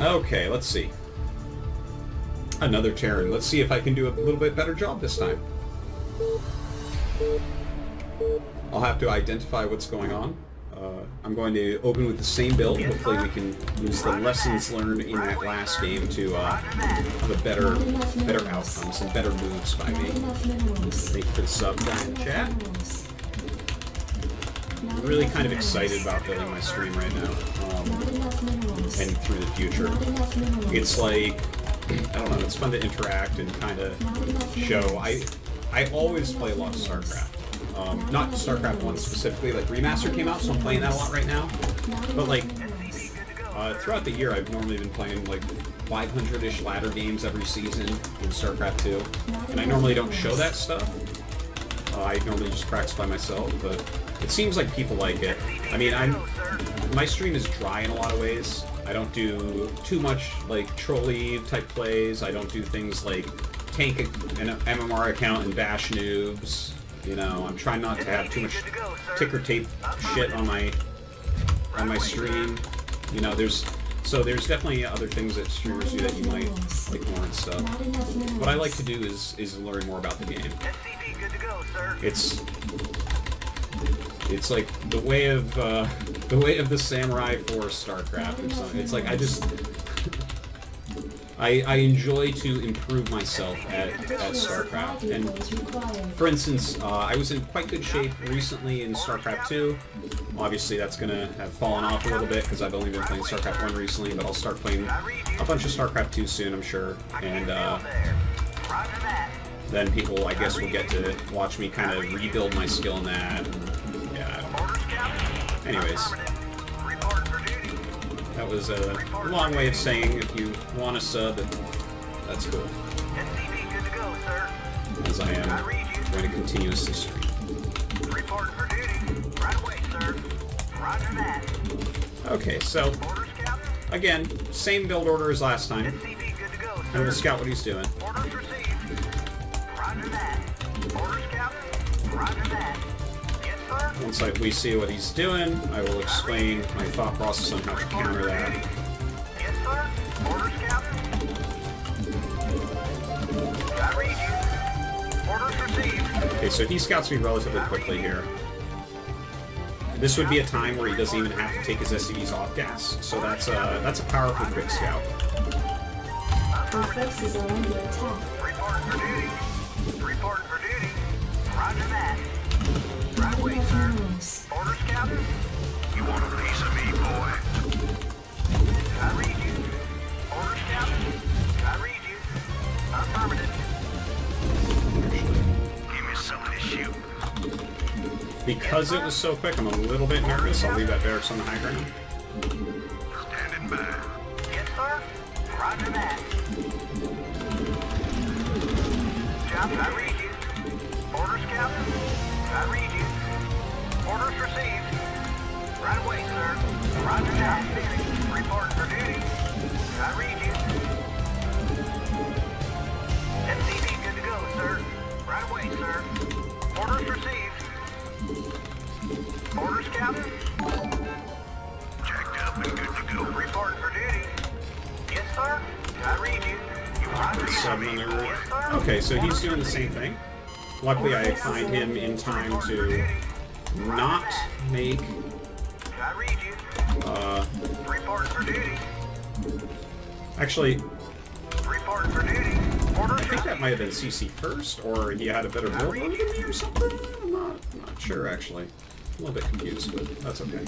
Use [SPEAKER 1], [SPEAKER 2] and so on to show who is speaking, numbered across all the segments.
[SPEAKER 1] Okay, let's see. Another Terran. Let's see if I can do a little bit better job this time. I'll have to identify what's going on. I'm going to open with the same build. Hopefully we can use the lessons learned in that last game to have a better outcomes and better moves by me. Thank you for the sub, guy in the chat. I'm really kind of excited about building my stream right now, and through the future. It's like, I don't know, it's fun to interact and kind of show. I always play a lot of StarCraft. Not StarCraft 1 specifically, like Remastered came out, so I'm playing that a lot right now. But like, throughout the year I've normally been playing like 500-ish ladder games every season in StarCraft 2. And I normally don't show that stuff. I normally just practice by myself, but it seems like people like it. I mean, my stream is dry in a lot of ways. I don't do too much like trolley type plays. I don't do things like tank an MMR account and bash noobs. You know, I'm trying not to have too much ticker tape shit on my stream. You know, there's definitely other things that streamers do that you might like more and stuff. What I like to do is learn more about the game. It's like the way of the samurai for StarCraft or something. It's like I enjoy to improve myself at StarCraft. And for instance, I was in quite good shape recently in StarCraft 2. Obviously that's gonna have fallen off a little bit because I've only been playing StarCraft 1 recently, but I'll start playing a bunch of StarCraft 2 soon, I'm sure. And then people, I guess, will get to watch me kind of rebuild my skill in that. Yeah, I don't know. Anyways. That was a long way of saying if you want a sub, that's cool. As I am going to continuously stream. Okay, so again, same build order as last time. And we'll scout what he's doing. Once we see what he's doing, I will explain my thought process on how to counter that.
[SPEAKER 2] Yes, sir. Orders, Captain. I read you. Orders received.
[SPEAKER 1] Okay, so he scouts me relatively quickly here. This would be a time where he doesn't even have to take his SCVs off gas, so that's a powerful quick scout.
[SPEAKER 3] Our forces are under attack.
[SPEAKER 2] Reporting for duty. Reporting for duty. Roger that. Right away, sir. Orders, Captain? You want a piece of me, boy? I read you. Orders, Captain? I read you. Affirmative. Give me something to shoot.
[SPEAKER 1] Because it was so quick, I'm a little bit nervous. I'll leave that barracks on the high ground.
[SPEAKER 2] Standing by. Yes, sir. Roger that. Captain, I read you. Orders, Captain? I read you. Orders received. Right away, sir. Roger that. Reporting for duty. I read you. SCV good to go, sir. Right away, sir. Orders received. Orders, Captain? Checked up and good to go. Reporting for duty. Yes, sir. I read you. Roger that. Yes, sir.
[SPEAKER 1] Okay, so he's doing the same thing. Luckily, I find him in time to not make
[SPEAKER 2] I read you. Reporting for duty.
[SPEAKER 1] actually,
[SPEAKER 2] Reporting for duty. Orders
[SPEAKER 1] I think that might have been CC first, or he had a better build order than me or something. I'm not sure actually. A little bit confused, but that's okay.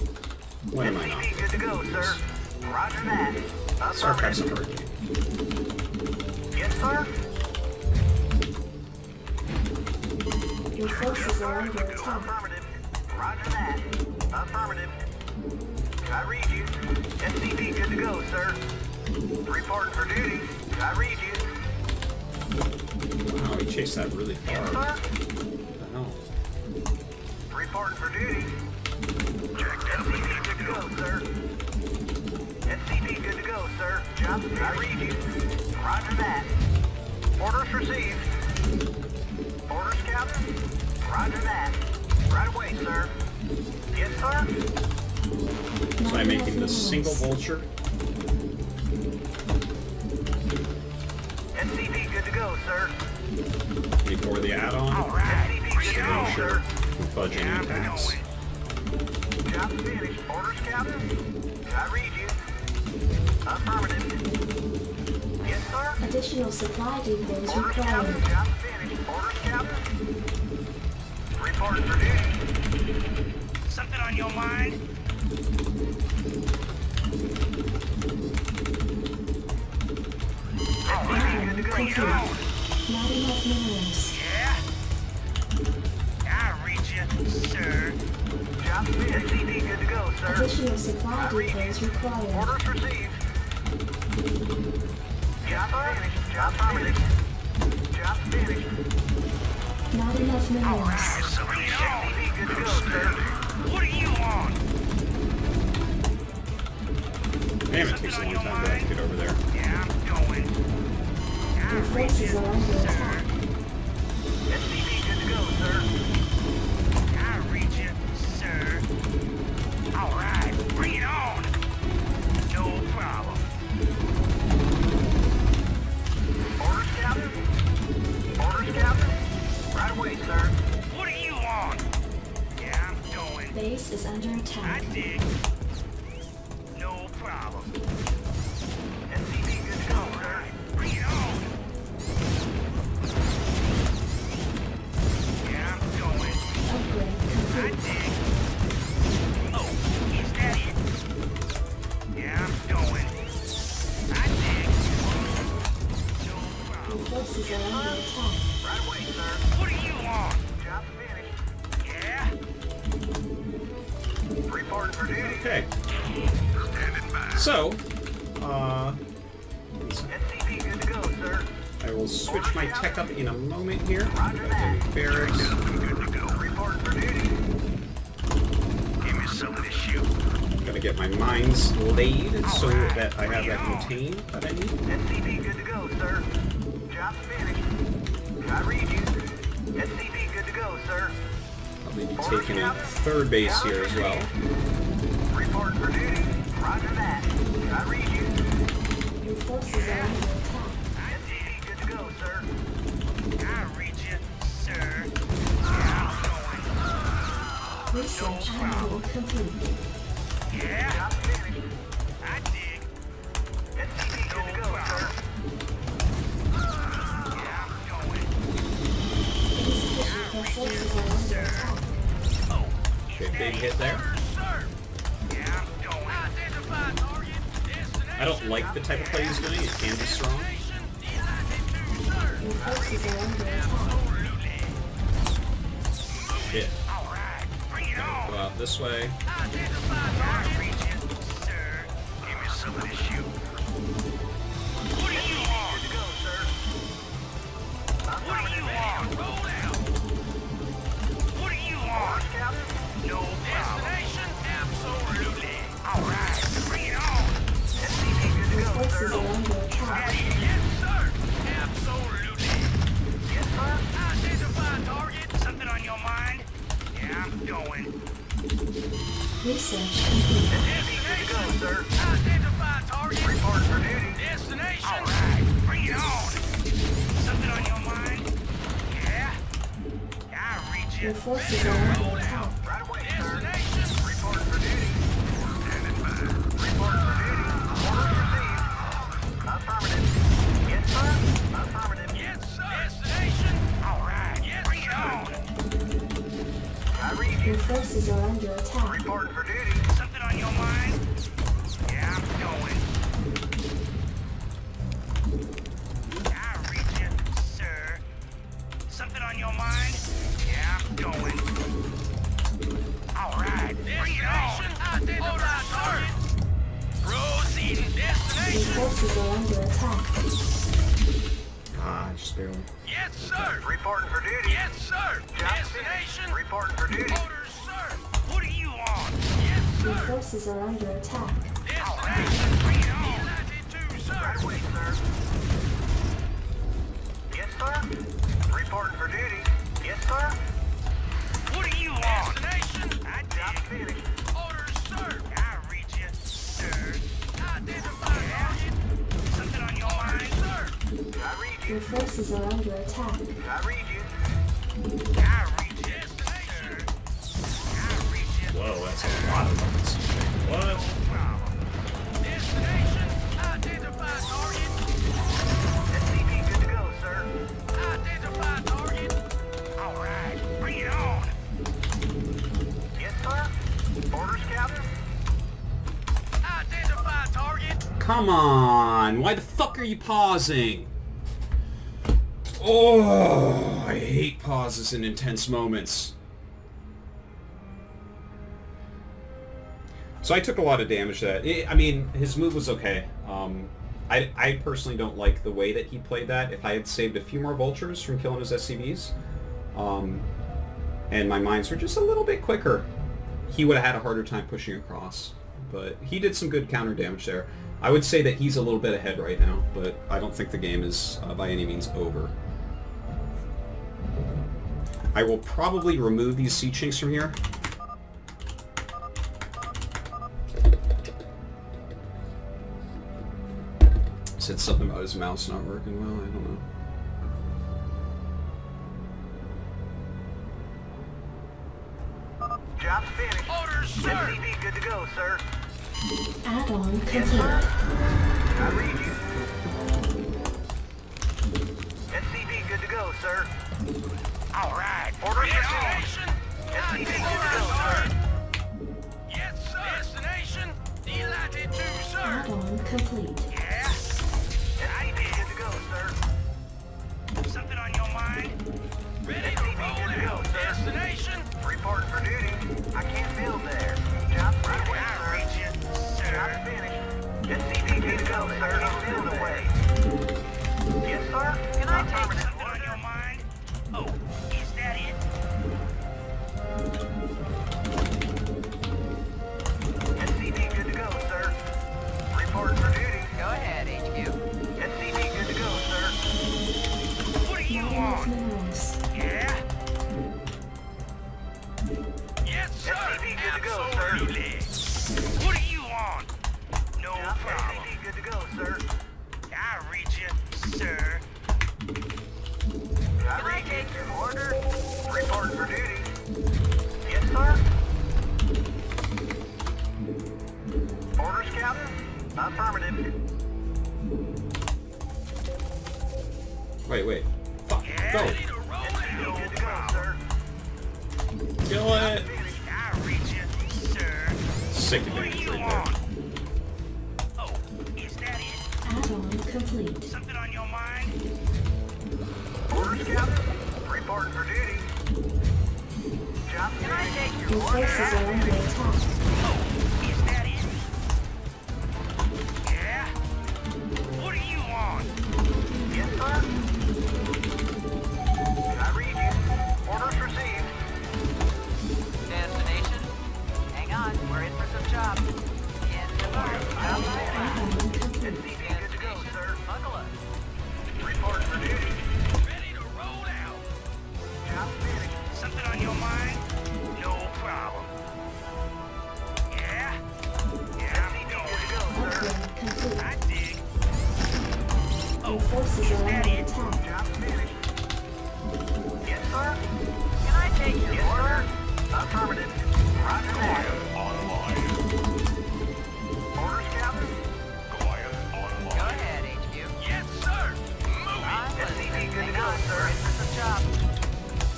[SPEAKER 1] When am I not?
[SPEAKER 2] good to go, sir. Roger that.
[SPEAKER 1] StarCraft's a hard game.
[SPEAKER 2] Yes, sir.
[SPEAKER 3] Your forces are under attack.
[SPEAKER 2] Affirmative. Roger that. Affirmative. I read you. SCV good to go, sir. Reporting for duty. I read you.
[SPEAKER 1] Wow, he chased that really far.
[SPEAKER 2] Yes, sir.
[SPEAKER 1] What the hell?
[SPEAKER 2] Reporting for duty. SCV good to go, sir. SCV good to go, sir. Johnson, I read you. Roger that. Orders received. Orders, Captain? Roger that. Right away, sir. Yes, sir.
[SPEAKER 1] So I'm making the single vulture.
[SPEAKER 2] SCP good to go, sir.
[SPEAKER 1] Before the add-on,
[SPEAKER 2] SCP good to go,
[SPEAKER 1] sure,
[SPEAKER 2] sir.
[SPEAKER 1] fudge any attacks.
[SPEAKER 2] Job's finished. Orders, Captain? I read you. Affirmative. Yes, sir.
[SPEAKER 3] Additional supply depots
[SPEAKER 2] Orders, Captain.
[SPEAKER 3] required.
[SPEAKER 2] Job's finished. Orders, Captain. Report for duty. Something on your mind?
[SPEAKER 3] Item complete. Not enough minerals.
[SPEAKER 2] Yeah? I read you, sir. Job's finished. SCP good to go, sir.
[SPEAKER 3] Additional supply depots required.
[SPEAKER 2] Orders received. Job finished. Job finished. Job finished.
[SPEAKER 3] Not enough minerals.
[SPEAKER 2] SCP good to go, sir. What are you on?
[SPEAKER 1] Damn, it takes a long time to get over there.
[SPEAKER 2] Yeah, I'm going.
[SPEAKER 3] Your forces are under attack.
[SPEAKER 2] SCP good to go, sir. I read you, sir. All right, bring it on. No problem. Orders, Captain? Orders, Captain? Right away, sir. What are you on? Yeah, I'm going.
[SPEAKER 3] Base is under
[SPEAKER 2] I
[SPEAKER 3] attack.
[SPEAKER 2] dig. No problem. SCP good to go, sir. Bring it on. Yeah, I'm going.
[SPEAKER 3] Upgrade
[SPEAKER 2] I
[SPEAKER 3] complete.
[SPEAKER 2] dig. Oh, is that it? Yeah, I'm going. I dig. No
[SPEAKER 3] Your
[SPEAKER 2] problem.
[SPEAKER 3] forces are under attack.
[SPEAKER 2] Right away, sir. What are you on? Job finished. Yeah? Reporting for duty.
[SPEAKER 1] Okay,
[SPEAKER 2] Standing by.
[SPEAKER 1] so,
[SPEAKER 2] SCP good to go, sir.
[SPEAKER 1] I will switch my tech up in a moment here.
[SPEAKER 2] Roger that.
[SPEAKER 1] Barracks.
[SPEAKER 2] Good to go. Reporting for duty. Give me something to shoot.
[SPEAKER 1] Gotta get my mines laid so that I have that contain that I need.
[SPEAKER 2] SCP good to go, sir. Job finished. I read you. SCP good to go, sir.
[SPEAKER 1] I'll be taking a third base here as well.
[SPEAKER 2] Reporting for duty. Roger that. I read you.
[SPEAKER 3] Your forces are under attack.
[SPEAKER 2] SCP good to go, sir. I read you, sir. Yeah, I'm
[SPEAKER 3] Research upgrade complete.
[SPEAKER 2] going. Yeah? Job finished. I dig. SCP good to go, sir. Yeah, I'm going.
[SPEAKER 3] Insufficient. Your forces are under attack.
[SPEAKER 2] Oh,
[SPEAKER 1] Okay, big hit there.
[SPEAKER 2] sir. Yeah, I'm going. Identify target.
[SPEAKER 1] I don't like the type of play he's doing. It can be strong.
[SPEAKER 3] Your forces are under attack.
[SPEAKER 1] Hit.
[SPEAKER 2] All right, bring it on.
[SPEAKER 1] Go out this way.
[SPEAKER 2] Identify target. Region, sir. Give me something to shoot. What are you on? Good to go, sir. What are you on? Roll out. What are you on? No problem. Destination, absolutely. All right, bring it on. SCP good to
[SPEAKER 3] Your
[SPEAKER 2] go,
[SPEAKER 3] forces
[SPEAKER 2] sir.
[SPEAKER 3] are under attack.
[SPEAKER 2] Yes, sir. Absolutely. Yes, sir. Identify target. Something on your mind? Yeah, I'm going.
[SPEAKER 3] Research complete.
[SPEAKER 2] SCP good to go, sir. Identify target. Report for duty. Destination. All right, bring it on. Something on your mind? Yeah. I read you.
[SPEAKER 3] Your forces are under attack.
[SPEAKER 2] Right away, sir. Destination. Report for duty. Standing by. Report for duty. Orders received. Affirmative. Yes, sir. Affirmative. Yes, sir. Destination. All right. Yes, bring it on. I read you.
[SPEAKER 3] Your forces are under attack.
[SPEAKER 2] Reporting for duty. Something on your mind? Yeah, I'm going. I read you, sir. Something on your mind? Yeah, I'm going. All right, bring it on. Identify target. Proceeding.
[SPEAKER 3] Your
[SPEAKER 2] Destination.
[SPEAKER 3] forces are under attack.
[SPEAKER 1] Ah, just barely.
[SPEAKER 2] Yes, sir. Reporting for duty. Yes, sir. Destination. Reporting for duty. Orders, sir. What are you on? Yes,
[SPEAKER 3] Your
[SPEAKER 2] sir.
[SPEAKER 3] forces are under attack.
[SPEAKER 2] Destination. Bring it on. 92, sir. Right away, sir. Yes, sir. Reporting for duty. Yes, sir. What are you on? Destination. I dig. Finished. Orders, sir. I read you, sir. Identify target. Something on your mind, sir. I read
[SPEAKER 3] Your forces are under attack.
[SPEAKER 2] I read you.
[SPEAKER 1] Whoa, that's a lot of buttons. What?
[SPEAKER 2] Destination, identify target. SCP good to go, sir. Identify target. All right, bring it on. Yes, sir. Orders, Captain. Identify target.
[SPEAKER 1] Come on! Why the fuck are you pausing? Oh, I hate pauses in intense moments. So I took a lot of damage to that. I mean, his move was okay. I personally don't like the way that he played that. If I had saved a few more vultures from killing his SCVs, and my mines were just a little bit quicker, he would have had a harder time pushing across. But he did some good counter damage there. I would say that he's a little bit ahead right now, but I don't think the game is by any means over. I will probably remove these sea chinks from here. Said something about his mouse not working well, I don't know.
[SPEAKER 2] Job's finished. Orders, sir. SCP good to go, sir.
[SPEAKER 3] Add-on complete.
[SPEAKER 2] Yes, sir. I read you. SCP good to go, sir. All right. Orders received. SCP good to go, sir. Yes, sir. Destination. Delighted to, sir.
[SPEAKER 3] Add-on complete.
[SPEAKER 2] Yeah. SCP good to go, sir. Something on your mind? Ready to roll out. Destination. Reporting for duty. I can't build there. Job right away, sir. Job's finished. SCP good to go, sir. He's build away. Yes, sir. Can I take something on your mind? Oh, is that it? SCP good to go, sir. Reporting for duty. Go ahead, HQ. SCP good to go, sir. What do you want?
[SPEAKER 3] Minerals.
[SPEAKER 2] Yeah? Yes, sir. SCP good to go, sir. What do you want? No problem. SCP good to go, sir. I read you, sir. I read you. Order. Reporting for duty. Yes, sir. Orders, Captain? Affirmative.
[SPEAKER 1] Wait. Fuck, go!
[SPEAKER 2] Ready to roll out. Good to go, sir.
[SPEAKER 1] Kill it!
[SPEAKER 2] I read you, sir.
[SPEAKER 1] Sick of
[SPEAKER 2] What
[SPEAKER 1] it
[SPEAKER 2] do you
[SPEAKER 1] right
[SPEAKER 2] want? Oh, is that it?
[SPEAKER 3] Add-on complete.
[SPEAKER 2] Something on your mind? Orders, Captain. Reporting for duty. Job can I take
[SPEAKER 3] Your
[SPEAKER 2] your order?
[SPEAKER 3] forces are under attack.
[SPEAKER 2] Oh, is that it? Yeah? What do you want? Yes, sir. I read you. Orders received. Destination? Hang on, we're in for some jobs.
[SPEAKER 3] Add-on complete.
[SPEAKER 2] SCP good to go, sir. Buckle up. Reporting for duty. Ready to roll out. Job finished. Something on your mind? No problem. Yeah? Yeah, I'm going.
[SPEAKER 3] Upgrade complete.
[SPEAKER 2] I dig.
[SPEAKER 3] Your forces are under attack.
[SPEAKER 2] Job finished. Yes, sir. Can I take your order? Affirmative. Roger that. Orders, Captain? Go ahead, HQ. Yes, sir. Moving. SCP good to go, sir. In for some jobs.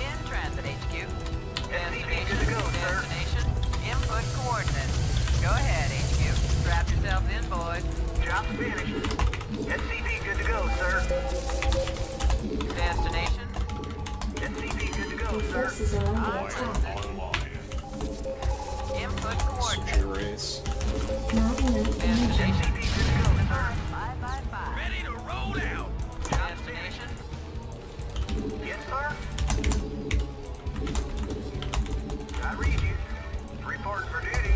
[SPEAKER 2] In transit, HQ. SCP good to go, sir. Destination. Input coordinates. Go ahead, HQ. Strap yourselves in, boys. Job's finished. SCP good to go, sir. Destination. SCP good to go,
[SPEAKER 3] Your
[SPEAKER 2] sir.
[SPEAKER 3] forces are under attack.
[SPEAKER 2] Input
[SPEAKER 1] Switch
[SPEAKER 2] coordinates.
[SPEAKER 1] your race.
[SPEAKER 3] Not enough energy.
[SPEAKER 2] SCP good to go, sir. 555. Ready to roll out. Destination. Yes, sir. I read you. Reporting for duty.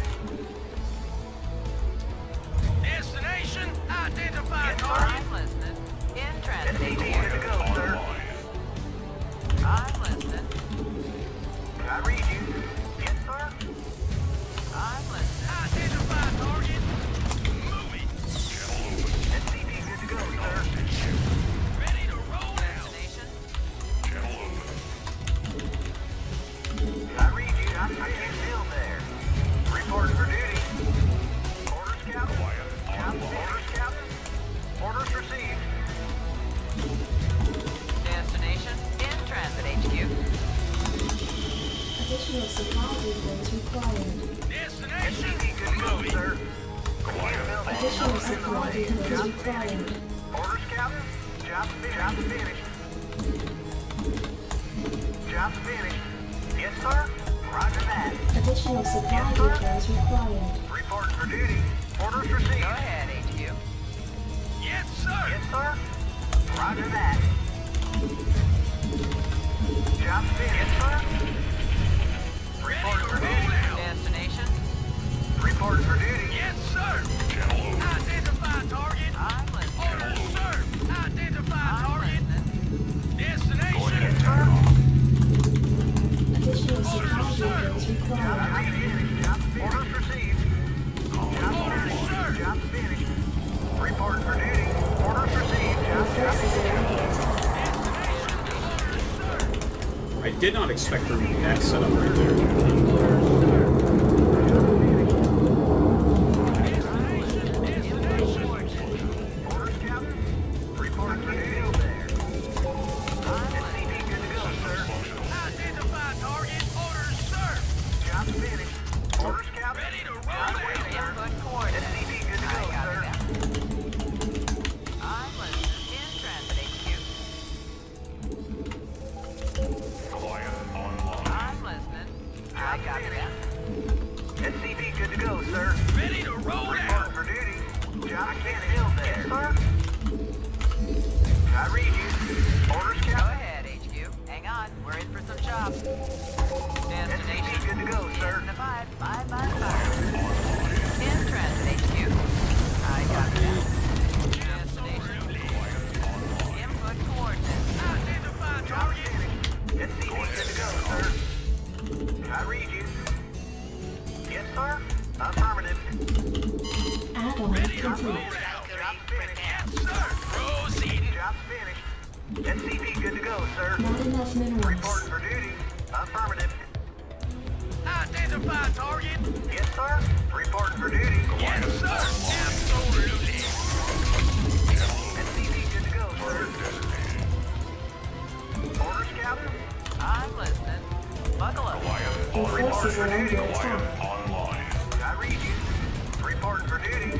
[SPEAKER 2] Destination identified. Yes, sir. I'm listening. In transit. SCP good to go, sir. I'm listening. I read you. Yes, sir. I'm listening. Identify target. Moving. SCP good to go, sir. Ready to roll
[SPEAKER 3] required.
[SPEAKER 2] SCV good to go, sir.
[SPEAKER 3] Additional supply depots required.
[SPEAKER 2] Orders, Captain. Job's finished. Job's finished. Yes, sir. Roger that.
[SPEAKER 3] Additional supply depots required.
[SPEAKER 2] Reporting for duty. Orders received.
[SPEAKER 4] Go ahead, HQ.
[SPEAKER 2] Yes, sir. Yes, sir. Roger that. Job's finished. Yes, sir. Reporting for duty.
[SPEAKER 4] Destination.
[SPEAKER 2] Reporting for duty.
[SPEAKER 5] Yes, sir. Identify target.
[SPEAKER 4] I'm listening.
[SPEAKER 5] Orders, sir. Identify
[SPEAKER 4] I'm
[SPEAKER 5] target.
[SPEAKER 4] listening.
[SPEAKER 5] Destination.
[SPEAKER 2] Yes, sir.
[SPEAKER 3] Additional supply depots required.
[SPEAKER 2] Orders received. Job's finished. Reporting for duty. Orders received.
[SPEAKER 3] Your forces are under attack.
[SPEAKER 1] I did not expect there to be that setup right there.
[SPEAKER 2] Orders, Captain. Reporting for duty there. SCV good to go, sir.
[SPEAKER 5] Identify target. Orders, sir.
[SPEAKER 2] Job's finished. Orders, Captain.
[SPEAKER 5] Ready to roll
[SPEAKER 2] Right away,
[SPEAKER 5] out.
[SPEAKER 2] sir.
[SPEAKER 4] Input coordinates.
[SPEAKER 2] SCV good to go,
[SPEAKER 4] I got
[SPEAKER 2] sir.
[SPEAKER 4] that. I'm listening. In transit, HQ. I'm listening. I got that.
[SPEAKER 2] SCV good to go, sir.
[SPEAKER 5] Ready to roll
[SPEAKER 2] Reporting
[SPEAKER 5] out.
[SPEAKER 2] for duty. Job finished there. Yes, sir. I read you. Orders,
[SPEAKER 4] Go
[SPEAKER 2] Captain.
[SPEAKER 4] ahead, HQ. Hang on. We're in for some jobs.
[SPEAKER 2] SCV
[SPEAKER 4] Destination.
[SPEAKER 2] good to go, sir.
[SPEAKER 4] Identified. 555. In transit, HQ. I got that. Destination. Input coordinates.
[SPEAKER 5] Identify
[SPEAKER 2] Job
[SPEAKER 5] target.
[SPEAKER 2] finished. SCV good to go, sir. I read you. Yes, sir. Affirmative.
[SPEAKER 3] Add-on
[SPEAKER 5] Ready to roll
[SPEAKER 3] complete.
[SPEAKER 5] out.
[SPEAKER 2] Job finished.
[SPEAKER 5] Yes, sir. Proceeding.
[SPEAKER 2] Job finished. SCV good to go, sir.
[SPEAKER 3] Not enough minerals.
[SPEAKER 2] Reporting for duty. Affirmative.
[SPEAKER 5] Identify target.
[SPEAKER 2] Yes, sir. Reporting for duty.
[SPEAKER 5] Yes, sir. Absolutely.
[SPEAKER 2] SCV good to go, sir. Orders, Captain.
[SPEAKER 4] I'm listening. Buckle up.
[SPEAKER 3] Your forces are under attack.
[SPEAKER 2] I read you. Reporting for duty.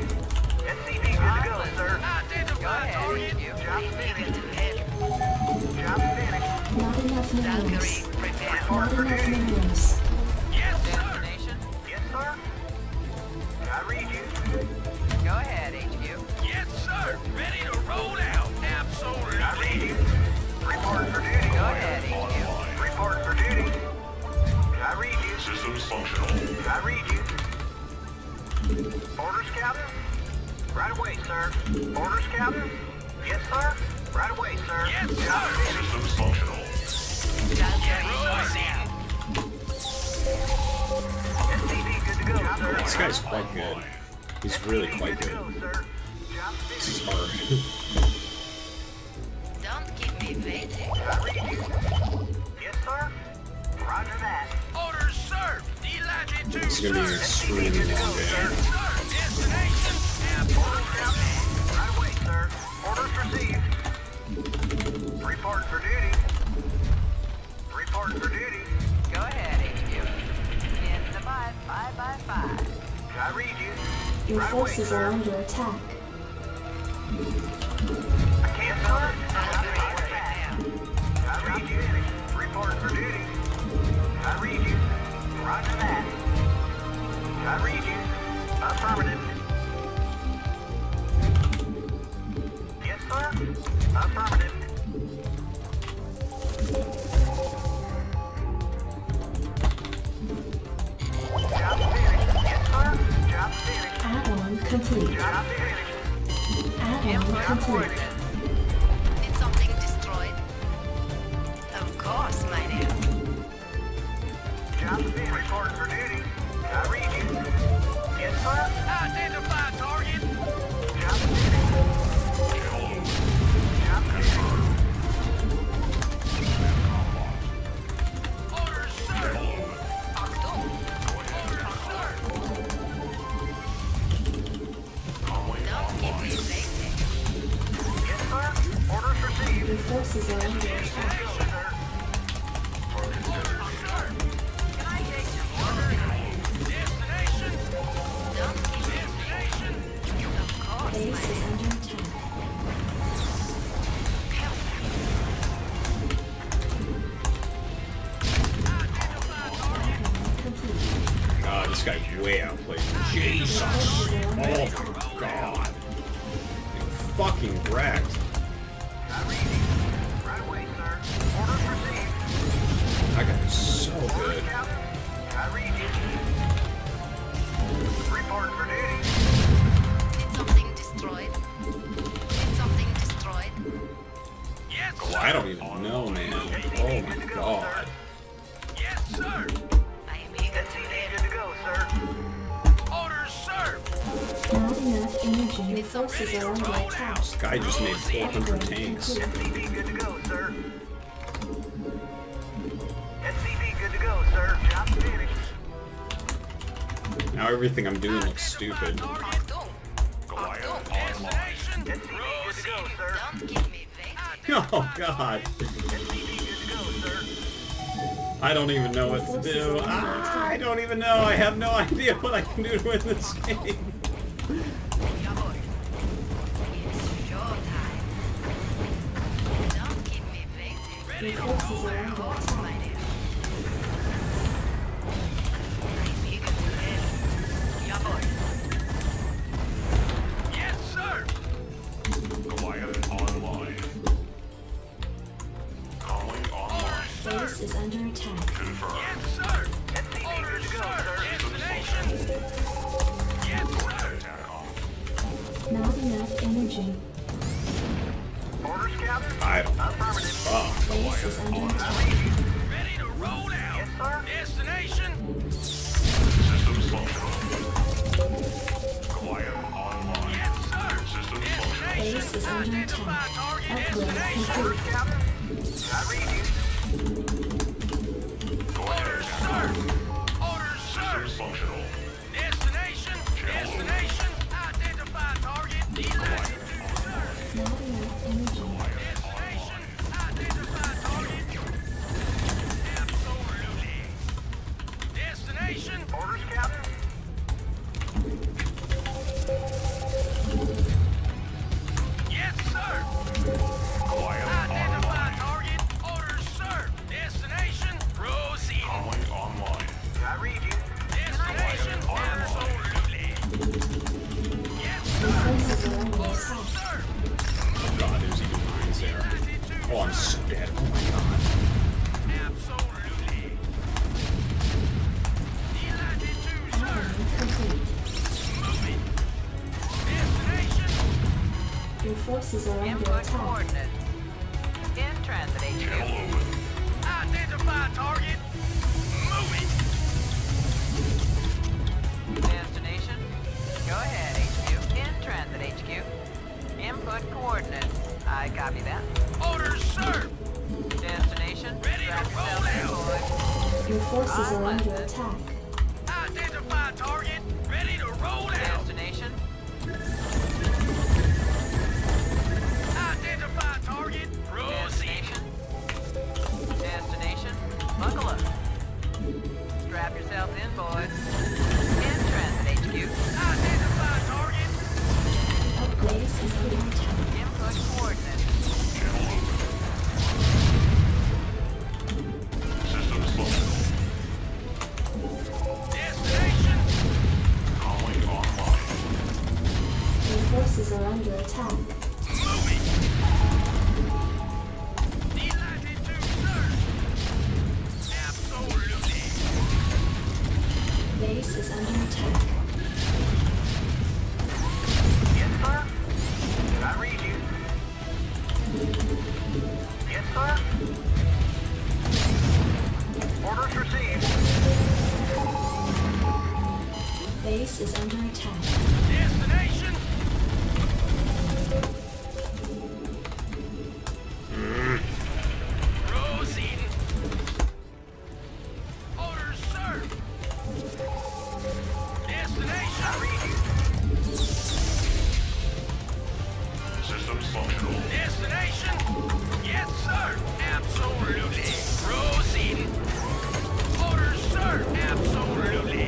[SPEAKER 2] SCV good to go, sir.
[SPEAKER 4] Go
[SPEAKER 5] Identify
[SPEAKER 4] ahead,
[SPEAKER 5] target.
[SPEAKER 4] HQ.
[SPEAKER 2] Job finished. Job finished.
[SPEAKER 3] Not enough minerals.
[SPEAKER 2] Reporting
[SPEAKER 3] Not
[SPEAKER 2] for
[SPEAKER 3] enough
[SPEAKER 2] duty.
[SPEAKER 3] minerals.
[SPEAKER 5] Yes, sir.
[SPEAKER 4] Destination.
[SPEAKER 2] Yes, sir. I read you.
[SPEAKER 4] Go ahead, HQ.
[SPEAKER 5] Yes, sir. Ready to roll out.
[SPEAKER 2] I
[SPEAKER 5] Absolutely.
[SPEAKER 2] read you. Reporting for duty.
[SPEAKER 4] Go ahead, HQ.
[SPEAKER 2] Reporting for duty. I read you.
[SPEAKER 6] Systems functional.
[SPEAKER 2] I read you. Orders, Captain. Right away, sir. Orders, Captain. Yes, sir. Right away, sir.
[SPEAKER 5] Yes,
[SPEAKER 2] Job
[SPEAKER 5] sir.
[SPEAKER 2] finished.
[SPEAKER 6] Systems functional.
[SPEAKER 5] Proceeding.
[SPEAKER 2] SCV good to go, sir.
[SPEAKER 1] This guy's quite good. He's really
[SPEAKER 2] SCV
[SPEAKER 1] quite
[SPEAKER 2] good to
[SPEAKER 1] good.
[SPEAKER 2] go, sir. Job
[SPEAKER 1] This is
[SPEAKER 2] finished.
[SPEAKER 1] hard.
[SPEAKER 4] Don't keep me waiting.
[SPEAKER 2] I read you. Yes, sir. Roger that.
[SPEAKER 5] Orders, sir. Delighted to,
[SPEAKER 1] This is gonna be an
[SPEAKER 5] sir.
[SPEAKER 1] extremely long
[SPEAKER 5] Yes,
[SPEAKER 1] day.
[SPEAKER 5] sir. Destination. Absolutely.
[SPEAKER 2] Right away, sir. Orders received. Reporting for duty. Reporting for duty.
[SPEAKER 4] Go ahead, HQ. In the 555.
[SPEAKER 2] I read you.
[SPEAKER 3] Your
[SPEAKER 2] Right away,
[SPEAKER 3] forces
[SPEAKER 2] sir.
[SPEAKER 3] are under attack.
[SPEAKER 2] I can't tell it. I read you. Reporting for duty. I read you. Roger that. I read you. Affirmative. Yes, sir. Affirmative. Job finished. Yes, sir. Job finished.
[SPEAKER 3] Add-on complete.
[SPEAKER 2] Job finished.
[SPEAKER 3] Add-on complete.
[SPEAKER 7] Did something destroyed? Of course, my dear.
[SPEAKER 2] Job finished. Reporting for duty. I read you. Yes, sir.
[SPEAKER 5] Identify target.
[SPEAKER 2] Job finished. Job finished.
[SPEAKER 5] Orders, sir.
[SPEAKER 7] Don't keep me waiting.
[SPEAKER 2] Yes, sir. Orders received.
[SPEAKER 3] Your forces are under attack.
[SPEAKER 2] Go, sir.
[SPEAKER 4] Can I take your order?
[SPEAKER 1] way outplayed. Jesus! Oh my god. You fucking wrecked.
[SPEAKER 2] Right away, sir. Orders received.
[SPEAKER 1] That guy is so good.
[SPEAKER 2] I read you. Reporting for duty.
[SPEAKER 7] Did something destroyed? Did something destroyed?
[SPEAKER 5] Yes,
[SPEAKER 1] Oh,
[SPEAKER 5] sir.
[SPEAKER 1] I don't even know, man. Oh my god.
[SPEAKER 5] Yes, sir.
[SPEAKER 7] I am eager to
[SPEAKER 2] SCV
[SPEAKER 7] live.
[SPEAKER 2] good to go, sir.
[SPEAKER 5] Orders, sir.
[SPEAKER 3] Not enough energy. Your forces are under attack.
[SPEAKER 1] This guy just made 400 tanks.
[SPEAKER 2] SCV good to go, sir. SCV good to go, sir. Job finished.
[SPEAKER 1] Now everything I'm doing looks stupid.
[SPEAKER 7] Achtung! Achtung!
[SPEAKER 5] Destination.
[SPEAKER 2] SCV good to go, sir.
[SPEAKER 7] Don't keep me waiting.
[SPEAKER 1] Oh god.
[SPEAKER 2] SCV good to go, sir.
[SPEAKER 1] I don't even know what to do. I don't even know. I have no idea what I can do to win this game.
[SPEAKER 7] Jawohl. It's showtime. Don't keep me waiting.
[SPEAKER 3] Your forces are under
[SPEAKER 7] Of course,
[SPEAKER 3] attack.
[SPEAKER 7] my dear. I'm eager to live. Jawohl.
[SPEAKER 5] Yes, sir.
[SPEAKER 6] Quiet online. Calling online.
[SPEAKER 3] Base is under attack.
[SPEAKER 6] Confirmed.
[SPEAKER 5] Yes, sir.
[SPEAKER 2] SCV good
[SPEAKER 5] Orders,
[SPEAKER 2] to go,
[SPEAKER 5] sir.
[SPEAKER 2] sir.
[SPEAKER 5] Destination. Yes, sir.
[SPEAKER 6] Attack on.
[SPEAKER 3] Not enough energy.
[SPEAKER 2] Orders, Captain.
[SPEAKER 1] I don't know.
[SPEAKER 2] Affirmative.
[SPEAKER 1] Fuck.
[SPEAKER 3] Base is under attack.
[SPEAKER 5] Ready to roll out.
[SPEAKER 2] Yes, sir.
[SPEAKER 5] Destination.
[SPEAKER 6] Systems functional. Quiet online.
[SPEAKER 5] Yes, sir.
[SPEAKER 6] Systems functional.
[SPEAKER 3] Base is under
[SPEAKER 5] Identify
[SPEAKER 3] attack.
[SPEAKER 5] target
[SPEAKER 3] Upgrade
[SPEAKER 5] destination.
[SPEAKER 3] complete.
[SPEAKER 2] Captain. I read you.
[SPEAKER 6] Go ahead.
[SPEAKER 5] Orders, sir. Orders, sir.
[SPEAKER 6] Systems functional.
[SPEAKER 5] Destination. Destination. Identify target. Delighted to, sir.
[SPEAKER 3] Not enough energy.
[SPEAKER 5] Destination. Identify target. Absolutely. Destination.
[SPEAKER 2] Orders, Captain.
[SPEAKER 5] Yes, sir.
[SPEAKER 6] Quiet
[SPEAKER 5] Identify
[SPEAKER 6] online.
[SPEAKER 5] target. Orders, sir. Destination. Proceed.
[SPEAKER 6] Calling online.
[SPEAKER 2] I read you.
[SPEAKER 5] Destination. Absolutely. Yes,
[SPEAKER 3] Your
[SPEAKER 5] sir.
[SPEAKER 3] forces are under
[SPEAKER 5] Orders,
[SPEAKER 3] attack.
[SPEAKER 5] sir.
[SPEAKER 1] Oh god, there's even mines there.
[SPEAKER 5] Delighted to,
[SPEAKER 1] Oh, I'm
[SPEAKER 5] sir.
[SPEAKER 1] so dead. Oh my god.
[SPEAKER 5] Absolutely. Delighted to, sir.
[SPEAKER 3] Upgrade complete.
[SPEAKER 5] Moving. Destination.
[SPEAKER 3] Your forces are under
[SPEAKER 4] Input
[SPEAKER 3] attack.
[SPEAKER 4] coordinates. In transit HQ.
[SPEAKER 6] Channel open.
[SPEAKER 5] Identify target. Moving.
[SPEAKER 4] Destination. Go ahead, HQ. In transit HQ. Input coordinates. I copy that.
[SPEAKER 5] Orders, sir.
[SPEAKER 4] Destination.
[SPEAKER 5] Ready to
[SPEAKER 4] Strap
[SPEAKER 5] roll
[SPEAKER 4] yourself
[SPEAKER 5] out.
[SPEAKER 4] in, boys.
[SPEAKER 3] Your forces are under attack.
[SPEAKER 5] Identify target. Ready to roll out.
[SPEAKER 4] Destination.
[SPEAKER 5] Identify target. Proceed.
[SPEAKER 4] Destination. Destination. Buckle up. Strap yourselves in, boys. In transit HQ.
[SPEAKER 5] Identify target.
[SPEAKER 3] Upgrade system attack.
[SPEAKER 4] Input coordinates.
[SPEAKER 6] Channel open. Systems functional.
[SPEAKER 5] Destination.
[SPEAKER 6] Calling online.
[SPEAKER 3] Your forces are under attack.
[SPEAKER 5] Moving. Delighted to, sir. Absolutely.
[SPEAKER 3] Base is under attack.
[SPEAKER 2] Yes, sir. I read you. Yes, sir. Orders received.
[SPEAKER 3] Base is under attack.
[SPEAKER 5] Destination. Proceeding. Orders, sir. Destination.
[SPEAKER 2] I read you.
[SPEAKER 6] Systems functional.
[SPEAKER 5] Destination. Yes, sir. Absolutely. Proceeding. Orders, sir. Absolutely.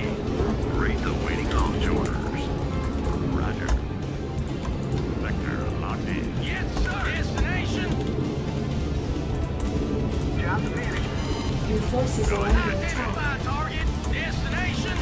[SPEAKER 6] Rate awaiting launch orders. Roger. Vector locked in.
[SPEAKER 5] Yes, sir. Destination.
[SPEAKER 2] Job finished.
[SPEAKER 3] Your forces are under attack.
[SPEAKER 5] Identify target. Destination.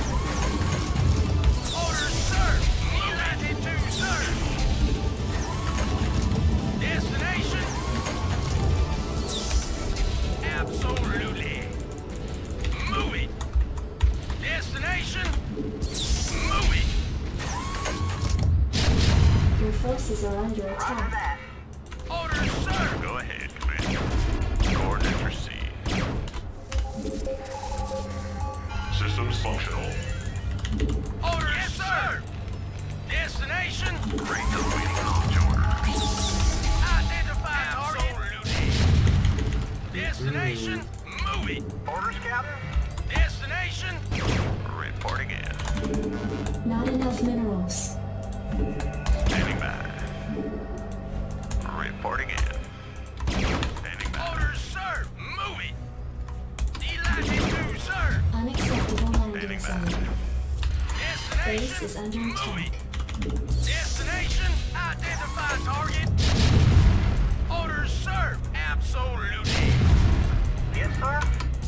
[SPEAKER 3] are under
[SPEAKER 2] Roger
[SPEAKER 3] attack.
[SPEAKER 2] that.
[SPEAKER 5] Orders, sir!
[SPEAKER 6] Go ahead, Commander. Coordinates received. Systems functional.
[SPEAKER 5] Orders, yes, sir! Destination?
[SPEAKER 6] Rate the waiting launch orders.
[SPEAKER 5] Identify target. Destination? Move it!
[SPEAKER 2] Orders, Captain?
[SPEAKER 5] Destination?
[SPEAKER 6] Reporting in.
[SPEAKER 3] Not enough minerals.
[SPEAKER 6] Standing by. Reporting in. Standing by.
[SPEAKER 5] Orders, sir! Move it! Delighted to, sir!
[SPEAKER 3] Unacceptable landing
[SPEAKER 6] Standing by.
[SPEAKER 3] zone. Base
[SPEAKER 5] Destination?
[SPEAKER 3] is under
[SPEAKER 5] Move
[SPEAKER 3] attack.
[SPEAKER 5] it! Destination? Identify target. Orders, sir! Absolutely!
[SPEAKER 2] Yes, sir?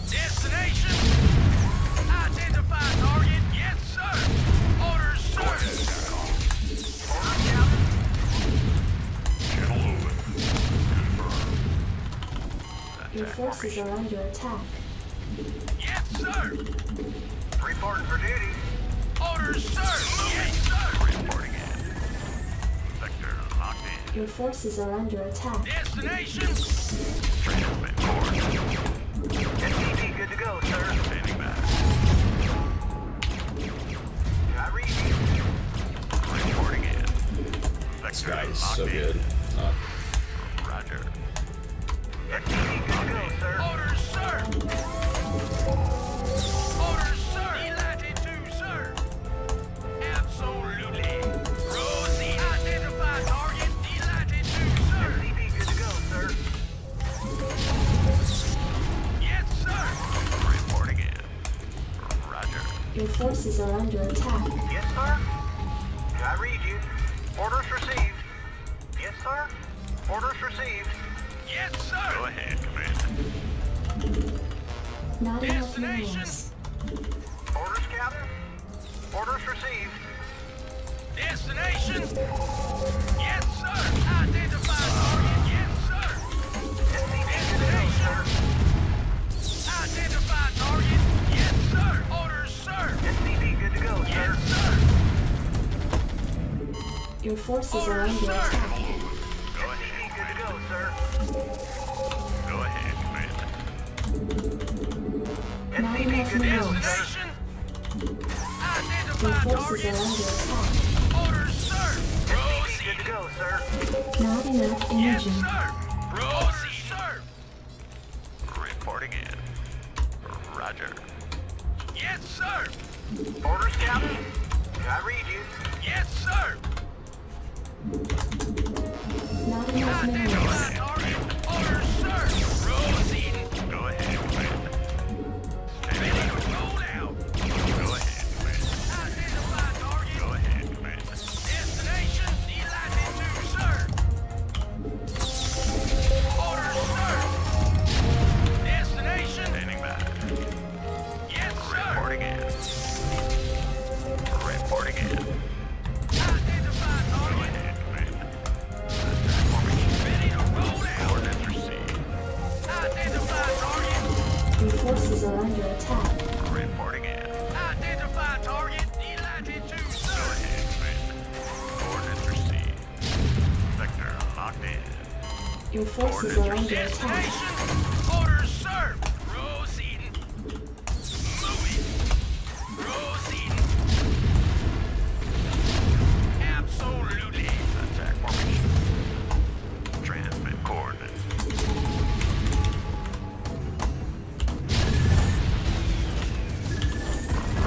[SPEAKER 5] Destination? Identify target. Yes, sir! Orders, sir!
[SPEAKER 2] Orders, Captain?
[SPEAKER 6] Channel open. Confirmed.
[SPEAKER 3] Your
[SPEAKER 6] Attack
[SPEAKER 3] forces
[SPEAKER 6] formation.
[SPEAKER 3] are under attack.
[SPEAKER 5] Yes, sir!
[SPEAKER 2] Reporting for duty.
[SPEAKER 5] Orders, sir! Yes, sir!
[SPEAKER 6] Reporting in. Sector locked in.
[SPEAKER 3] Your forces are under attack.
[SPEAKER 5] Destination?
[SPEAKER 6] Transmit coordinates.
[SPEAKER 2] SCV good to go, sir.
[SPEAKER 6] Standing by.
[SPEAKER 2] I read you.
[SPEAKER 6] Reporting in.
[SPEAKER 1] This
[SPEAKER 6] Sector
[SPEAKER 1] guy is
[SPEAKER 6] locked
[SPEAKER 1] so
[SPEAKER 6] in.
[SPEAKER 1] good.
[SPEAKER 6] Roger.
[SPEAKER 2] SCV good to go, sir.
[SPEAKER 5] Orders, sir! Orders, sir! Delighted to, sir! Absolutely! Rosie, identify target. Delighted to, sir!
[SPEAKER 2] SCV good to go, sir.
[SPEAKER 5] Yes, sir!
[SPEAKER 6] Reporting in. Roger.
[SPEAKER 3] Your forces are under attack.
[SPEAKER 2] Yes, sir? I read you. Orders received. Yes, sir? Orders received.
[SPEAKER 5] Yes,
[SPEAKER 6] Go
[SPEAKER 5] sir!
[SPEAKER 6] ahead, Commander.
[SPEAKER 3] Not enough
[SPEAKER 5] Destination.
[SPEAKER 3] minerals.
[SPEAKER 2] Orders, Captain? Orders received.
[SPEAKER 5] Destination? Yes, sir! Identify target. Yes, sir!
[SPEAKER 2] SCV good to go, sir.
[SPEAKER 5] Identify target. Yes, sir! Orders, sir!
[SPEAKER 2] SCV good to go, sir.
[SPEAKER 5] Yes, sir!
[SPEAKER 3] Your forces are
[SPEAKER 5] Orders,
[SPEAKER 3] under
[SPEAKER 5] sir!
[SPEAKER 3] attack.
[SPEAKER 6] Go
[SPEAKER 2] SCV
[SPEAKER 6] ahead,
[SPEAKER 2] good to go,
[SPEAKER 6] Commander.
[SPEAKER 2] sir.
[SPEAKER 6] Go ahead, Commander.
[SPEAKER 3] Not
[SPEAKER 2] SCV
[SPEAKER 3] enough
[SPEAKER 2] good to go,
[SPEAKER 3] minerals.
[SPEAKER 2] sir.
[SPEAKER 5] Destination?
[SPEAKER 3] Your
[SPEAKER 5] Identify
[SPEAKER 3] forces are
[SPEAKER 5] target.
[SPEAKER 3] under attack.
[SPEAKER 5] Orders, sir!
[SPEAKER 2] SCV
[SPEAKER 5] Rosie!
[SPEAKER 2] good to go, sir.
[SPEAKER 3] Not enough
[SPEAKER 5] Yes,
[SPEAKER 3] energy.
[SPEAKER 5] sir! Rosie, sir!
[SPEAKER 6] Reporting in. Roger.
[SPEAKER 5] Yes, sir!
[SPEAKER 2] Orders, Captain? I read you.
[SPEAKER 5] Yes, sir!
[SPEAKER 3] Not enough
[SPEAKER 5] Identify
[SPEAKER 3] minerals.
[SPEAKER 5] target. Orders, sir! Rosie!
[SPEAKER 6] Go ahead, Commander.
[SPEAKER 5] Ready to roll out!
[SPEAKER 6] Go ahead, Commander.
[SPEAKER 5] Identify target.
[SPEAKER 6] Go ahead, Commander.
[SPEAKER 5] Destination, delighted to, sir! Orders, sir! Destination,
[SPEAKER 6] Standing by.
[SPEAKER 5] yes, sir!
[SPEAKER 6] Reporting in. Reporting in.
[SPEAKER 5] Identify
[SPEAKER 6] Go
[SPEAKER 5] target.
[SPEAKER 6] ahead, Commander. Attack formation.
[SPEAKER 5] Ready to roll out!
[SPEAKER 6] Coordinates received.
[SPEAKER 5] Identify target.
[SPEAKER 3] Your forces are under attack.
[SPEAKER 6] Reporting in.
[SPEAKER 5] Identify target. Delighted to,
[SPEAKER 6] Go
[SPEAKER 5] sir!
[SPEAKER 6] ahead, Commander. Coordinates received. Sector locked in.
[SPEAKER 3] Your forces are under attack.
[SPEAKER 5] Destination, orders, sir! Proceed. Move it. Proceed. Absolutely.
[SPEAKER 6] Attack formation. Transmit coordinates.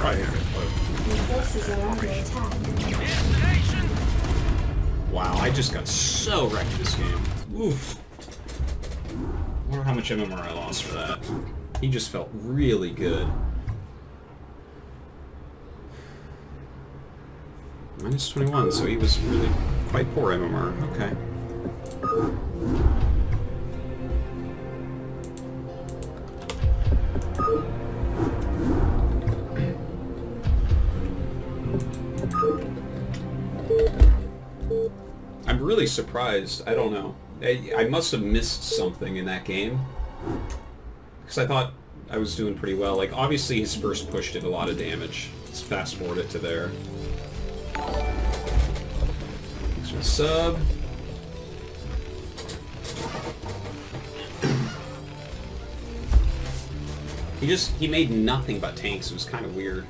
[SPEAKER 1] Right.
[SPEAKER 3] Your forces are under attack.
[SPEAKER 5] Destination,
[SPEAKER 1] Wow, I just got so wrecked this game. Oof. I wonder how much MMR I lost for that. He just felt really good. Minus 21, so he was really quite poor MMR. Okay. I'm really surprised. I don't know. I must have missed something in that game. Because I thought I was doing pretty well. Like, obviously his first push did a lot of damage. Let's fast forward it to there. Thanks for the sub. He made nothing but tanks. It was kind of weird.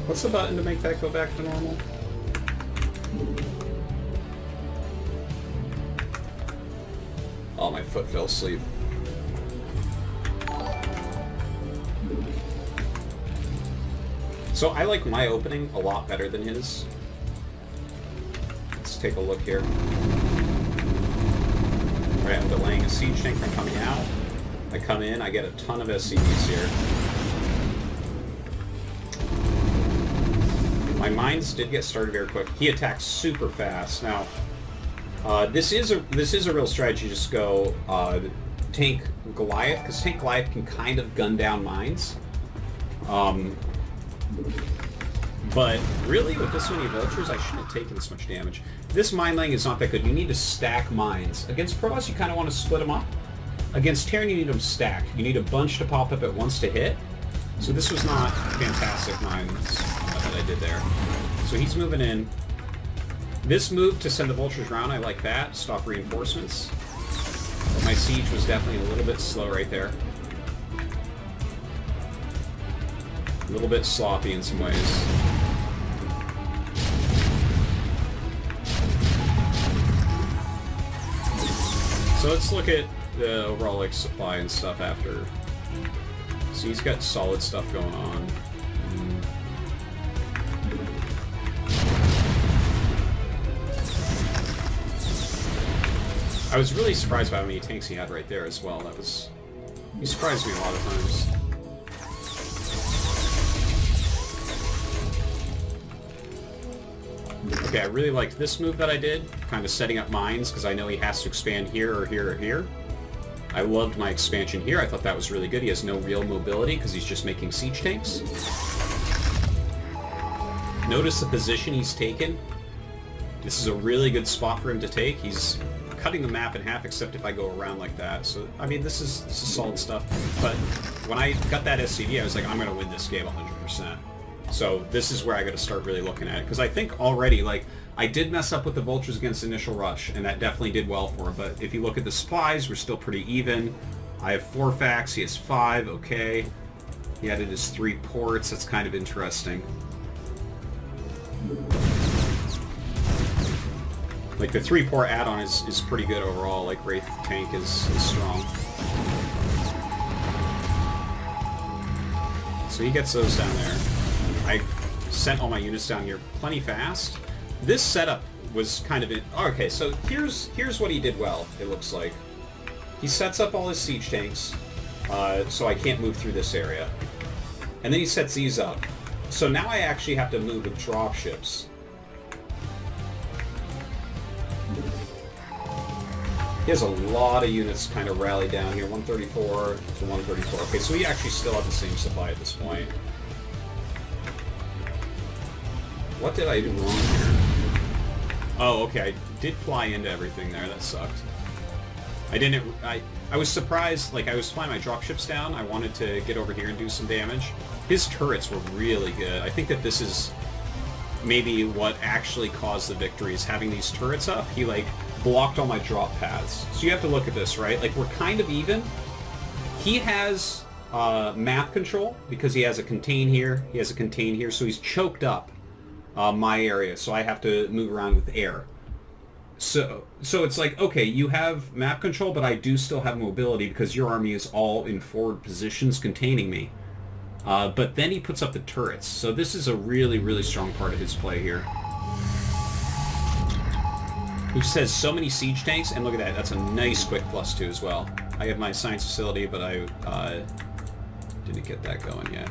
[SPEAKER 1] What's the button to make that go back to normal? Oh, my foot fell asleep. So I like my opening a lot better than his. Let's take a look here. Alright, I'm delaying a siege tank from coming out. I come in, I get a ton of SCVs here. My mines did get started very quick. He attacks super fast. Now, this is a real strategy. Just go tank Goliath, because tank Goliath can kind of gun down mines. But really, with this many vultures, I shouldn't have taken this much damage. This mine laying is not that good. You need to stack mines. Against Protoss, you kind of want to split them up. Against Terran, you need them stacked. You need a bunch to pop up at once to hit. So this was not fantastic mines that I did there. So he's moving in. This move to send the vultures around, I like that. Stop reinforcements. But my siege was definitely a little bit slow right there. A little bit sloppy in some ways. So let's look at the overall like supply and stuff after. So he's got solid stuff going on. I was really surprised by how many tanks he had right there as well. He surprised me a lot of times. Okay, I really liked this move that I did, kind of setting up mines, because I know he has to expand here or here or here. I loved my expansion here. I thought that was really good. He has no real mobility because he's just making siege tanks. Notice the position he's taken. This is a really good spot for him to take. He's cutting the map in half, except if I go around like that. So, I mean, this is solid stuff. But when I got that SCV, I was like, I'm going to win this game 100%. So this is where I got to start really looking at it. Because I think already, like, I did mess up with the vultures against initial rush, and that definitely did well for him. But if you look at the supplies, we're still pretty even. I have 4 facts, he has 5, okay. He added his 3 ports, that's kind of interesting. Like, the 3-port add-on is pretty good overall. Like, Wraith tank is strong. So he gets those down there. I sent all my units down here plenty fast. This setup was kind of... Okay, so here's what he did well, it looks like. He sets up all his siege tanks, so I can't move through this area. And then he sets these up. So now I actually have to move with dropships. He has a lot of units kind of rally down here, 134 to 134. Okay, so we actually still have the same supply at this point. What did I do wrong here? Oh, okay, I did fly into everything there, that sucked. I was surprised, like, I was flying my dropships down, I wanted to get over here and do some damage. His turrets were really good. I think that this is maybe what actually caused the victory, is having these turrets up. He, like, blocked all my drop paths. So you have to look at this, right? Like, we're kind of even. He has map control, because he has a contain here, he has a contain here, so he's choked up my area, so I have to move around with air. So it's like, okay, you have map control, but I do still have mobility because your army is all in forward positions containing me. But then he puts up the turrets, so this is a really, really strong part of his play here. He just has so many siege tanks, and look at that, that's a nice quick +2 as well. I have my science facility, but I didn't get that going yet.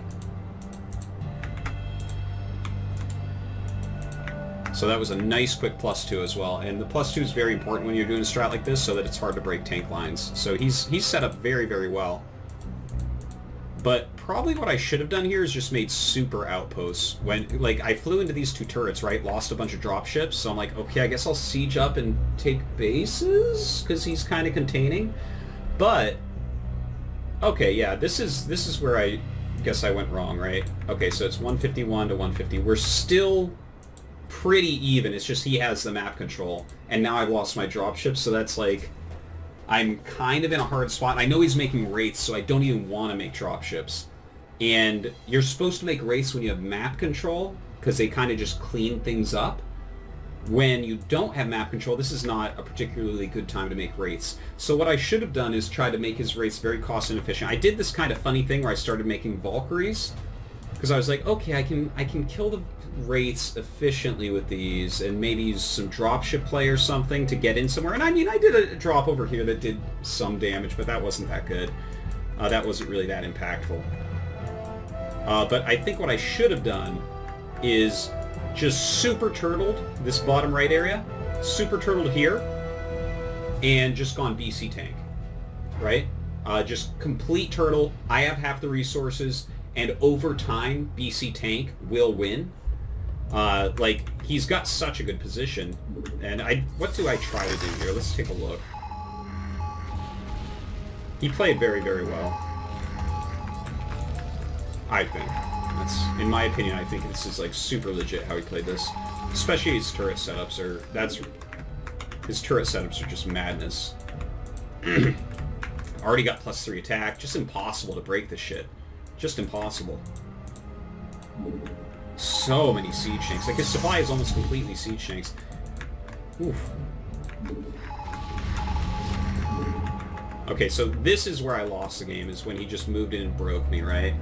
[SPEAKER 1] So that was a nice quick +2 as well, and the +2 is very important when you're doing a strat like this, so that it's hard to break tank lines. So he's set up very, very well. But probably what I should have done here is just made super outposts. When, like, I flew into these 2 turrets, right, lost a bunch of dropships, so I'm like, okay, I guess I'll siege up and take bases, because he's kind of containing. But, okay, yeah, this is where I guess I went wrong, right? Okay, so it's 151 to 150. We're still pretty even. It's just he has the map control. And now I've lost my dropship, so that's like... I'm kind of in a hard spot. I know he's making wraiths, so I don't even want to make dropships. And you're supposed to make wraiths when you have map control, because they kind of just clean things up. When you don't have map control, this is not a particularly good time to make wraiths. So what I should have done is try to make his wraiths very cost inefficient. I did this kind of funny thing where I started making Valkyries, because I was like, okay, I can kill the wraiths efficiently with these, and maybe use some dropship play or something to get in somewhere. And I mean, I did a drop over here that did some damage, but that wasn't that good. That wasn't really that impactful. But I think what I should have done is just super turtled this bottom right area, super turtled here, and just gone BC tank, right? Just complete turtle. I have half the resources, and over time, BC tank will win. Like, he's got such a good position, and what do I try to do here? Let's take a look. He played very, very well, I think. That's, in my opinion, I think this is like super legit how he played this. Especially his turret setups his turret setups are just madness. Already got +3 attack, just impossible to break this shit. Just impossible. So many siege tanks. Like, his supply is almost completely siege tanks. Oof. Okay, so this is where I lost the game, is when he just moved in and broke me, right?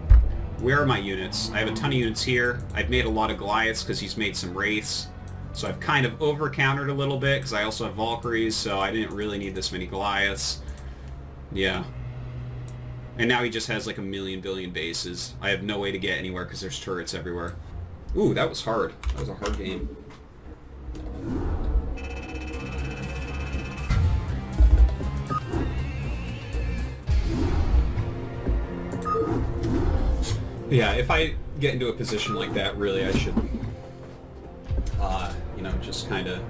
[SPEAKER 1] Where are my units? I have a ton of units here. I've made a lot of Goliaths because he's made some Wraiths. So I've kind of over-countered a little bit because I also have Valkyries, so I didn't really need this many Goliaths. Yeah. And now he just has like a million billion bases. I have no way to get anywhere because there's turrets everywhere. Ooh, that was hard. That was a hard game. Yeah, if I get into a position like that, really I should, you know, just kind of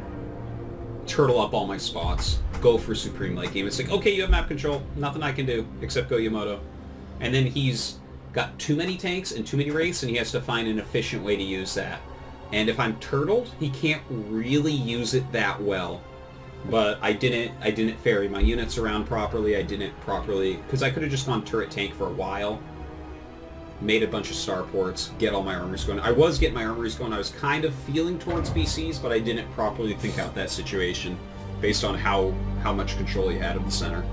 [SPEAKER 1] turtle up all my spots, go for Supreme late game. It's like, okay, you have map control, nothing I can do except go Yamato. And then he's got too many tanks and too many wraiths, and he has to find an efficient way to use that. And if I'm turtled, he can't really use it that well. But I didn't ferry my units around properly. I didn't properly, because I could have just gone turret tank for a while, made a bunch of starports, get all my armories going. I was getting my armories going. I was kind of feeling towards BCs, but I didn't properly think out that situation based on how much control he had of the center.